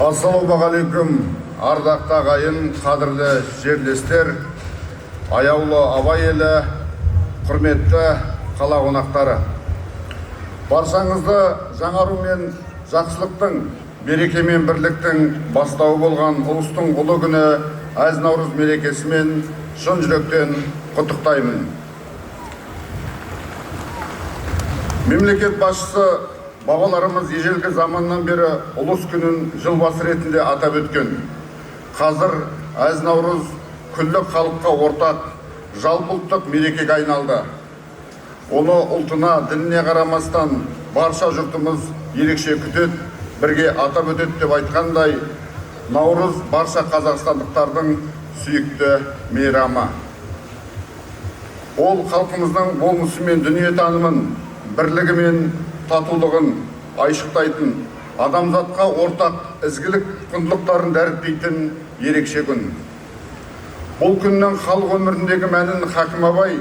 Ассалаумағалейкум, ардақты ағайын, қадірлі жерлестер, аяулы абай елі, құрметті қала қонақтары. Баршаңызды жаңару мен жақсылықтың, береке мен бірліктің бастауы болған ұлыстың ұлы күні әз наурыз мерекесімен шын жүректен құттықтаймын. Мемлекет басшысы бабаларымыз ежелгі заманнан бері ұлыс күнін жыл басы ретінде атап өткен. Қазір әз наурыз күллі халыққа ортақ, жалпыұлттық мерекеге айналды. Оны ұлтына, дініне қарамастан барша жұртымыз ерекше күтеді, бірге атап өтеді деп айтқандай, наурыз барша қазақстандықтардың сүйікті мейрамы. Ол халқымыздың болмысы мен дүниетанымын, бірлігі мен татулығын айшықтайтын, адамзатқа ортақ ізгілік құндылықтарын дәріптейтін ерекше күн. Бұл күннің халық өміріндегі мәнін Хакім Абай,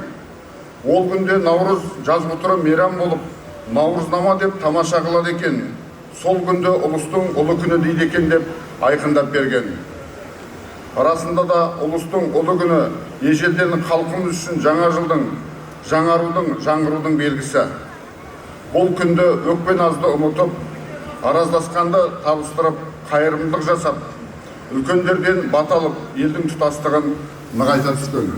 ол күнде наурыз жазғытұры мейрам болып, наурызнама деп тамаша қылады екен, сол күнде ұлыстың ұлы күні дейді екен деп айқындап берген. Арасында да ұлыстың ұлы күні ежелден халқымыз үшін жаңа жылдың, жаңарудың, жаңғырудың белгісі. Бұл күнді өкпе назды ұмытып, араздасқанды табыстырып, қайырымдылық жасап, үлкендерден бата алып, елдің тұтастығын нығайта түскен.